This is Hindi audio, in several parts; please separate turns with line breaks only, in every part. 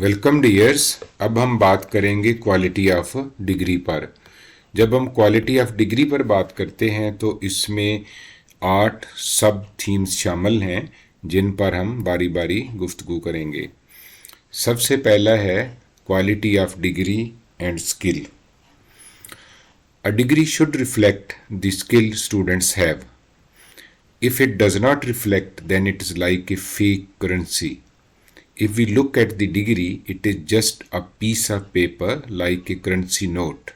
Welcome dears. अब हम बात करेंगे क्वालिटी ऑफ डिग्री पर। जब हम क्वालिटी ऑफ डिग्री पर बात करते हैं तो इसमें 8 सब थीम्स शामिल हैं जिन पर हम बारी बारी गुफ्तगू करेंगे। सबसे पहला है quality of degree and skill. A degree should reflect the skill students have. If it does not reflect, then it is like a fake currency. If we look at the degree, it is just a piece of paper like a currency note.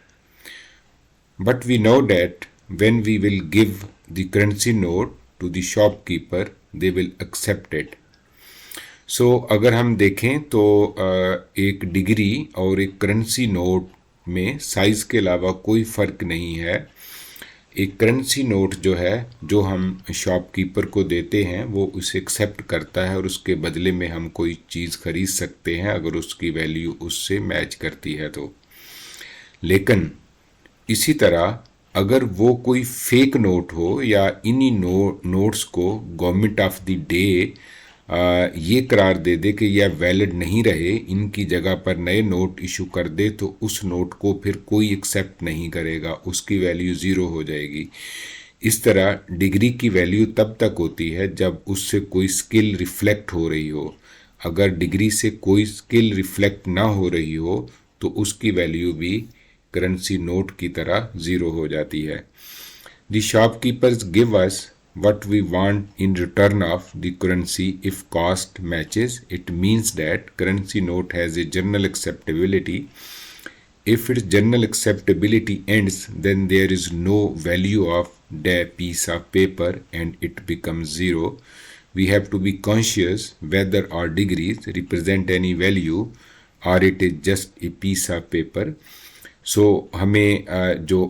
But we know that when we will give the currency note to the shopkeeper, they will accept it. सो अगर हम देखें तो एक डिग्री और एक करेंसी नोट में साइज़ के अलावा कोई फ़र्क नहीं है। एक करेंसी नोट जो है, जो हम शॉपकीपर को देते हैं, वो उसे एक्सेप्ट करता है और उसके बदले में हम कोई चीज़ खरीद सकते हैं अगर उसकी वैल्यू उससे मैच करती है तो। लेकिन इसी तरह अगर वो कोई फेक नोट हो या इन्हीं नोट्स को गवर्नमेंट ऑफ द डे ये करार दे दे कि यह वैलिड नहीं रहे, इनकी जगह पर नए नोट इशू कर दे, तो उस नोट को फिर कोई एक्सेप्ट नहीं करेगा, उसकी वैल्यू ज़ीरो हो जाएगी। इस तरह डिग्री की वैल्यू तब तक होती है जब उससे कोई स्किल रिफ्लेक्ट हो रही हो। अगर डिग्री से कोई स्किल रिफ्लेक्ट ना हो रही हो तो उसकी वैल्यू भी करेंसी नोट की तरह ज़ीरो हो जाती है। The shopkeepers give us what we want in return of the currency if cost matches. It means that currency note has a general acceptability. If its general acceptability ends, then there is no value of the piece of paper and it becomes zero. We have to be conscious whether our degrees represent any value or it is just a piece of paper. So हमें जो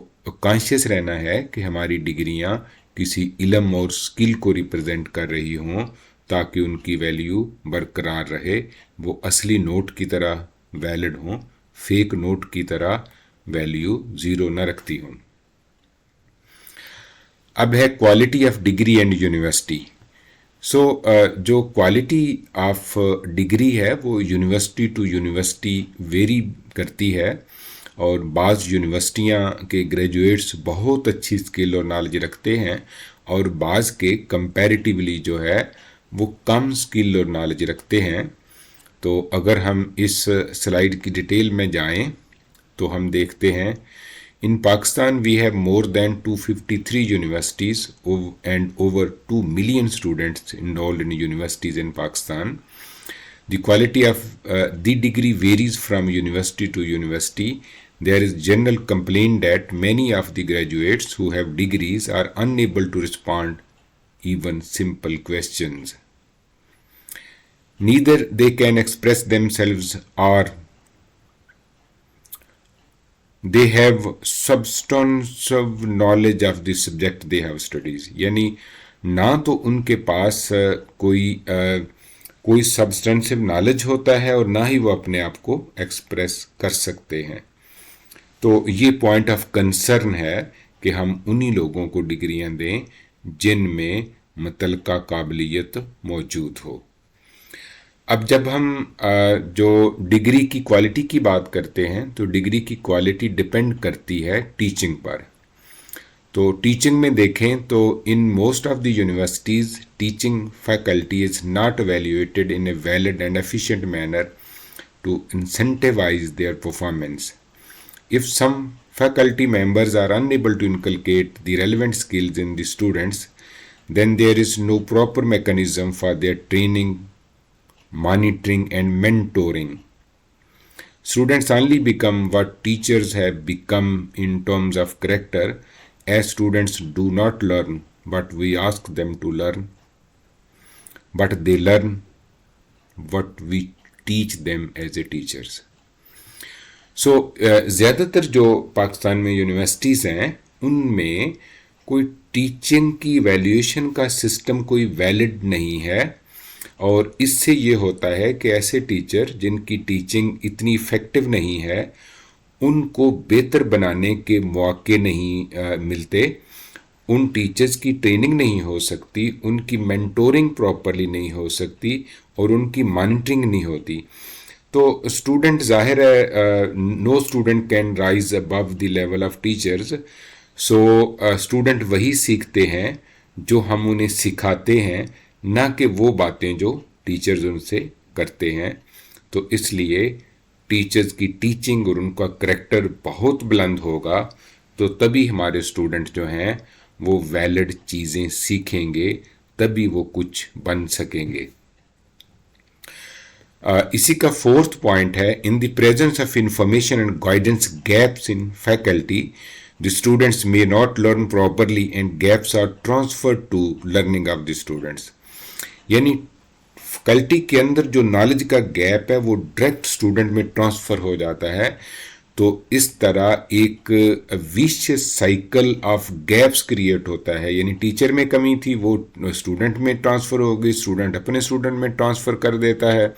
कॉन्शियस रहना है कि हमारी डिग्रियां किसी इल्म और स्किल को रिप्रेजेंट कर रही हों ताकि उनकी वैल्यू बरकरार रहे, वो असली नोट की तरह वैलिड हों, फेक नोट की तरह वैल्यू ज़ीरो न रखती हों। अब है quality of degree and university. जो क्वालिटी ऑफ डिग्री है वो यूनिवर्सिटी टू यूनिवर्सिटी वेरी करती है और बाज़ यूनिवर्सिटियाँ के ग्रेजुएट्स बहुत अच्छी स्किल और नॉलेज रखते हैं और बाज़ के कंपैरेटिवली जो है वो कम स्किल और नॉलेज रखते हैं। तो अगर हम इस स्लाइड की डिटेल में जाएं तो हम देखते हैं in Pakistan we have more than 253 universities and over 2 million students enrolled in universities in Pakistan. The quality of the degree varies from university to university. There is general complaint that many of the graduates who have degrees are unable to respond even simple questions. Neither they can express themselves or they have substantive knowledge of the subject they have studies. यानी ना तो उनके पास कोई सब्सटेंसिव नॉलेज होता है और ना ही वो अपने आप को एक्सप्रेस कर सकते हैं। तो ये पॉइंट ऑफ कंसर्न है कि हम उन्हीं लोगों को डिग्रियां दें जिनमें मुतलका काबिलियत मौजूद हो। अब जब हम जो डिग्री की क्वालिटी की बात करते हैं तो डिग्री की क्वालिटी डिपेंड करती है टीचिंग पर। तो टीचिंग में देखें तो in most of the universities teaching faculty is not evaluated in a valid and efficient manner to incentivize their performance. If some faculty members are unable to inculcate the relevant skills in the students, then there is no proper mechanism for their training, monitoring and mentoring. Students only become what teachers have become in terms of character, as students do not learn what we ask them to learn, but they learn what we teach them as a teachers. ज़्यादातर जो पाकिस्तान में यूनिवर्सिटीज़ हैं उनमें कोई टीचिंग की वैल्यूएशन का सिस्टम कोई वैलिड नहीं है और इससे ये होता है कि ऐसे टीचर जिनकी टीचिंग इतनी इफ़ेक्टिव नहीं है उनको बेहतर बनाने के मौके नहीं मिलते, उन टीचर्स की ट्रेनिंग नहीं हो सकती, उनकी मेंटोरिंग प्रॉपरली नहीं हो सकती और उनकी मॉनिटरिंग नहीं होती। तो स्टूडेंट जाहिर है no student can rise above the level of teachers, so student वही सीखते हैं जो हम उन्हें सिखाते हैं, ना कि वो बातें जो टीचर्स उनसे करते हैं। तो इसलिए टीचर्स की टीचिंग और उनका करैक्टर बहुत बुलंद होगा, तो तभी हमारे स्टूडेंट जो हैं वो वैलिड चीज़ें सीखेंगे, तभी वो कुछ बन सकेंगे। इसी का फोर्थ पॉइंट है, in the presence of information and guidance gaps in faculty the students may not learn properly and gaps are transfer to learning of the students. यानी फैकल्टी के अंदर जो नॉलेज का गैप है वो डायरेक्ट स्टूडेंट में ट्रांसफ़र हो जाता है। तो इस तरह एक vicious cycle of gaps create होता है, यानी टीचर में कमी थी वो स्टूडेंट में ट्रांसफ़र हो गई, स्टूडेंट अपने स्टूडेंट में ट्रांसफ़र कर देता है।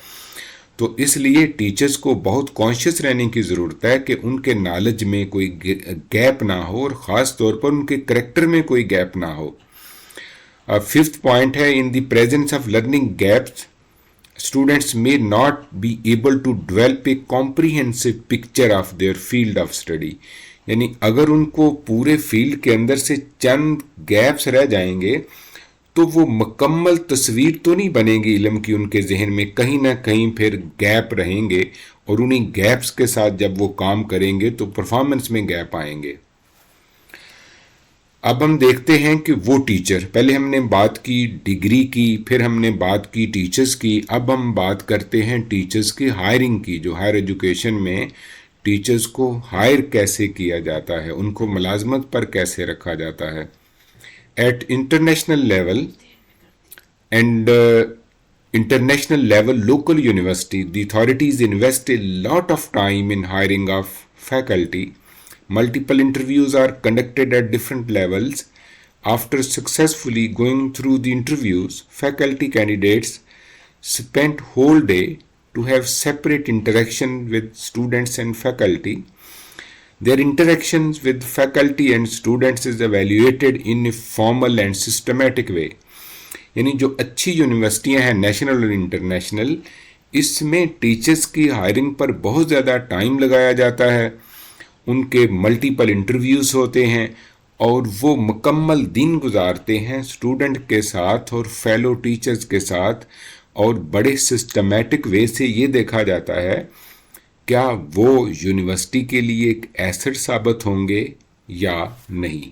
तो इसलिए टीचर्स को बहुत कॉन्शियस रहने की ज़रूरत है कि उनके नॉलेज में कोई गैप ना हो और ख़ास तौर पर उनके करैक्टर में कोई गैप ना हो। फिफ्थ पॉइंट है, in the presence of learning gaps students may not be able to develop a comprehensive picture of their field of study। यानी अगर उनको पूरे फील्ड के अंदर से चंद गैप्स रह जाएंगे तो वो मुकम्मल तस्वीर तो नहीं बनेगी इल्म की, उनके जहन में कहीं ना कहीं फिर गैप रहेंगे और उन्हीं गैप्स के साथ जब वो काम करेंगे तो परफॉर्मेंस में गैप आएंगे। अब हम देखते हैं कि वो टीचर, पहले हमने बात की डिग्री की, फिर हमने बात की टीचर्स की, अब हम बात करते हैं टीचर्स की हायरिंग की। जो हायर एजुकेशन में टीचर्स को हायर कैसे किया जाता है, उनको मुलाजमत पर कैसे रखा जाता है। At international level and international level local university the authorities invest a lot of time in hiring of faculty. Multiple interviews are conducted at different levels. After successfully going through the interviews, faculty candidates spend whole day to have separate interaction with students and faculty. Their interactions with faculty and students is evaluated in a formal and systematic way. यानी जो अच्छी यूनिवर्सिटियां हैं नेशनल और इंटरनेशनल, इसमें टीचर्स की हायरिंग पर बहुत ज़्यादा टाइम लगाया जाता है, उनके मल्टीपल इंटरव्यूज़ होते हैं और वो मुकम्मल दिन गुजारते हैं स्टूडेंट के साथ और फेलो टीचर्स के साथ, और बड़े सिस्टमैटिक वे से ये देखा जाता है क्या वो यूनिवर्सिटी के लिए एक एसेट साबित होंगे या नहीं।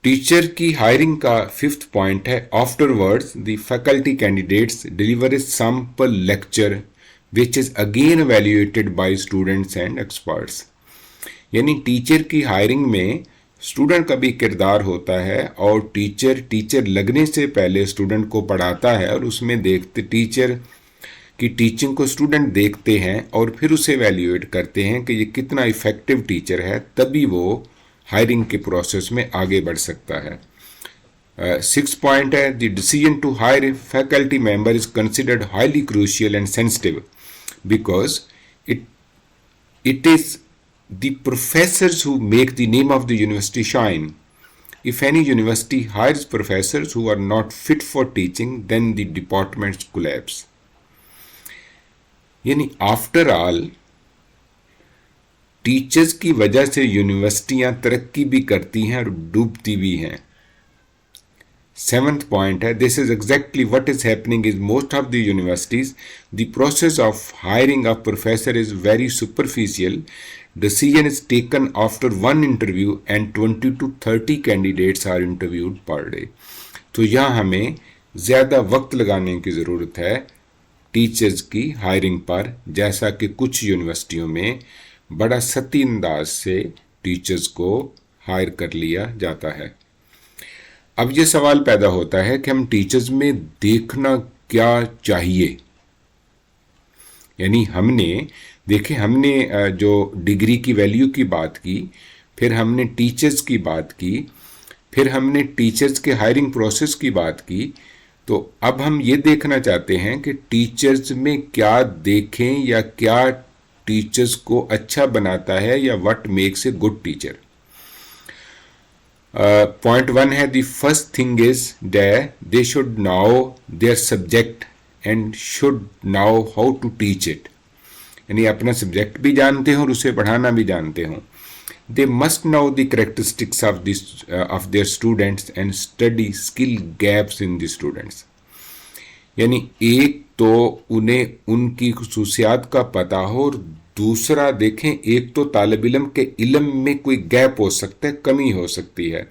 टीचर की हायरिंग का फिफ्थ पॉइंट है, afterwards the faculty candidates deliver a sample lecture which is again evaluated by students and experts। यानी टीचर की हायरिंग में स्टूडेंट का भी किरदार होता है और टीचर लगने से पहले स्टूडेंट को पढ़ाता है और उसमें देखते टीचर की टीचिंग को स्टूडेंट देखते हैं और फिर उसे एवेल्यूएट करते हैं कि ये कितना इफेक्टिव टीचर है, तभी वो हायरिंग के प्रोसेस में आगे बढ़ सकता है। सिक्स पॉइंट है, the decision to hire a faculty member is considered highly crucial and sensitive because it is the professors who make the name of the university shine. If any university hires professors who are not fit for teaching, then the departments collapse। यानी आफ्टर ऑल टीचर्स की वजह से यूनिवर्सिटियां तरक्की भी करती हैं और डूबती भी हैं। सेवंथ पॉइंट है, this is exactly what is happening is most of the universities the process of hiring of professor is very superficial. Decision is taken after one interview and 20 to 30 candidates are interviewed per day. तो यहाँ हमें ज़्यादा वक्त लगाने की ज़रूरत है टीचर्स की हायरिंग पर, जैसा कि कुछ यूनिवर्सिटियों में बड़ा सती अंदाज से टीचर्स को हायर कर लिया जाता है। अब ये सवाल पैदा होता है कि हम टीचर्स में देखना क्या चाहिए। यानी हमने जो डिग्री की वैल्यू की बात की, फिर हमने टीचर्स की बात की, फिर हमने टीचर्स के हायरिंग प्रोसेस की बात की, तो अब हम ये देखना चाहते हैं कि टीचर्स में क्या देखें या क्या टीचर्स को अच्छा बनाता है या what makes a good teacher. Point one है, the first thing is that they should know their subject and should know how to teach it. यानी अपना सब्जेक्ट भी जानते हो और उसे पढ़ाना भी जानते हो. They must know the characteristics of their students and study skill gaps in the students. यानी एक तो उन्हें उनकी खुसूसियात का पता हो और दूसरा देखें, एक तो तालिब इल्म के इल्म में कोई गैप हो सकता है, कमी हो सकती है.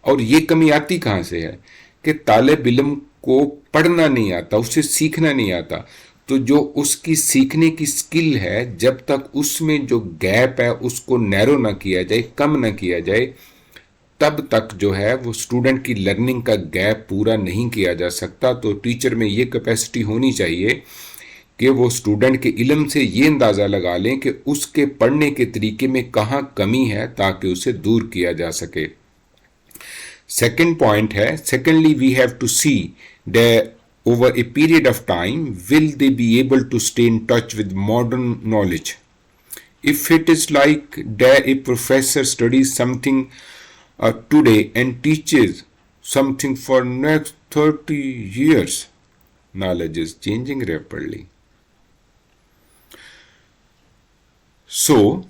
और ये कमी आती कहाँ से है कि तालिब इल्म को पढ़ना नहीं आता, उसे सीखना नहीं आता. तो जो उसकी सीखने की स्किल है, जब तक उसमें जो गैप है उसको नैरो ना किया जाए, कम ना किया जाए, तब तक जो है वो स्टूडेंट की लर्निंग का गैप पूरा नहीं किया जा सकता. तो टीचर में ये कैपेसिटी होनी चाहिए कि वो स्टूडेंट के इल्म से ये अंदाज़ा लगा लें कि उसके पढ़ने के तरीके में कहाँ कमी है ताकि उसे दूर किया जा सके. सेकेंड पॉइंट है, secondly we have to see that over a period of time will they be able to stay in touch with modern knowledge. If it is like that a professor studies something today and teaches something for next 30 years, knowledge is changing rapidly. So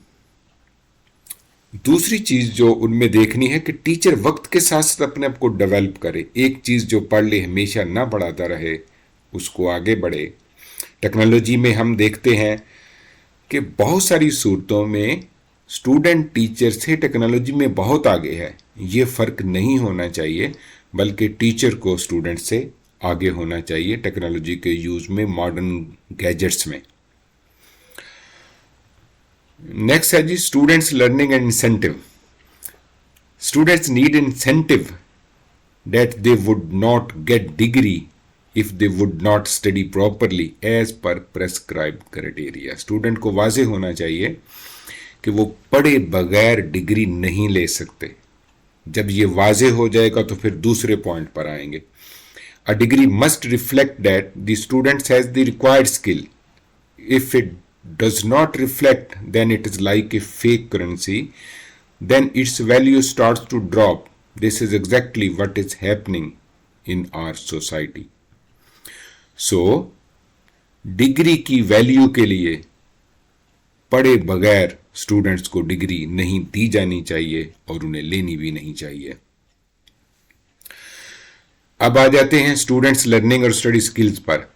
दूसरी चीज जो उनमें देखनी है कि टीचर वक्त के साथ साथ अपने आप को डेवलप करे. एक चीज जो पढ़ ले हमेशा ना पढ़ाता रहे, उसको आगे बढ़े. टेक्नोलॉजी में हम देखते हैं कि बहुत सारी सूरतों में स्टूडेंट टीचर से टेक्नोलॉजी में बहुत आगे है. ये फ़र्क नहीं होना चाहिए, बल्कि टीचर को स्टूडेंट से आगे होना चाहिए टेक्नोलॉजी के यूज़ में, मॉडर्न गैजेट्स में. नेक्स्ट है जी students learning and incentive. Students need incentive that they would not get degree if they would not study properly as per prescribed criteria. Student को वाजे होना चाहिए कि वो पढ़े बगैर डिग्री नहीं ले सकते. जब ये वाजे हो जाएगा तो फिर दूसरे पॉइंट पर आएंगे. A degree must reflect that the students has the required skill. If it does not reflect, then it is like a fake currency, then its value starts to drop. This is exactly what is happening in our society. So degree की वैल्यू के लिए पढ़े बगैर स्टूडेंट्स को डिग्री नहीं दी जानी चाहिए और उन्हें लेनी भी नहीं चाहिए. अब आ जाते हैं स्टूडेंट्स लर्निंग और स्टडी स्किल्स पर.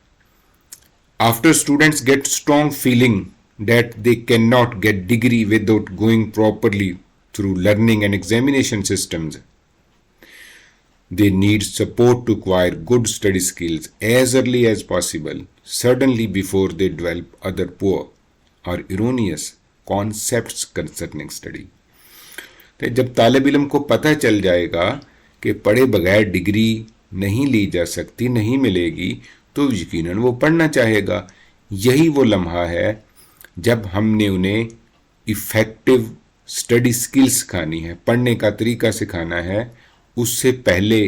After students get strong feeling that they cannot get degree without going properly through learning and examination systems, they need support to acquire good study skills as early as possible, certainly before they develop other poor or erroneous concepts concerning study. तो जब तालिब इल्म को पता चल जाएगा कि पढ़े बगैर डिग्री नहीं ली जा सकती, नहीं मिलेगी, तो यकीनन वो पढ़ना चाहेगा. यही वो लम्हा है जब हमने उन्हें इफ़ेक्टिव स्टडी स्किल्स सिखानी है, पढ़ने का तरीका सिखाना है. उससे पहले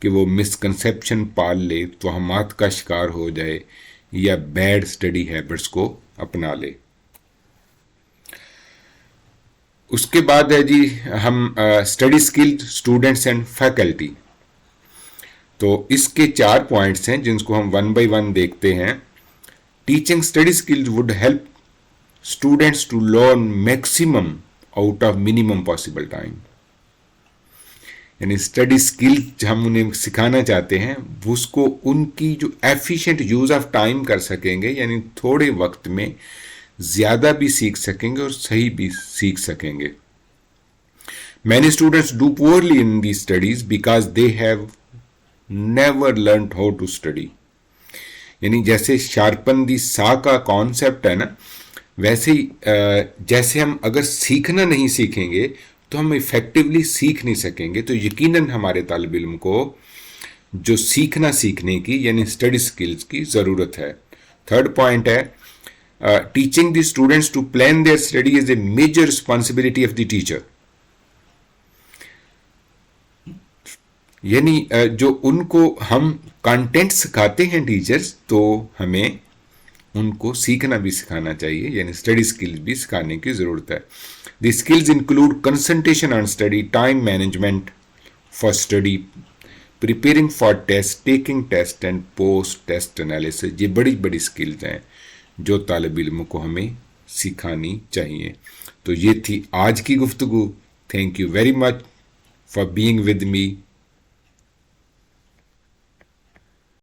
कि वो मिसकंसेप्शन पाल ले, तोहमात का शिकार हो जाए या बैड स्टडी हैबिट्स को अपना ले. उसके बाद है जी हम study skilled students and faculty. तो इसके 4 पॉइंट्स हैं जिनको हम वन बाय वन देखते हैं. Teaching study skills would help students to learn maximum out of minimum possible time. यानी स्टडी स्किल हम उन्हें सिखाना चाहते हैं उसको उनकी जो एफिशिएंट यूज ऑफ टाइम कर सकेंगे, यानी थोड़े वक्त में ज्यादा भी सीख सकेंगे और सही भी सीख सकेंगे. Many students do poorly in the studies because they have never learn how to study. यानी जैसे शार्पन दी सा का कॉन्सेप्ट है ना, वैसे ही जैसे हम अगर सीखना नहीं सीखेंगे तो हम इफेक्टिवली सीख नहीं सकेंगे. तो यकीनन हमारे तालिब इल्म को जो सीखने की यानी स्टडी स्किल्स की ज़रूरत है. थर्ड पॉइंट है teaching the students to plan their study is a major responsibility of the teacher. यानी जो उनको हम कंटेंट सिखाते हैं टीचर्स, तो हमें उनको सीखना भी सिखाना चाहिए, यानी स्टडी स्किल्स भी सिखाने की ज़रूरत है. The skills include concentration on study, time management for study, preparing for test, taking test and post test analysis, ये बड़ी बड़ी स्किल्स हैं जो तालिब इल्मों को हमें सिखानी चाहिए। तो ये थी आज की गुफ्तगू। Thank you very much for being with me.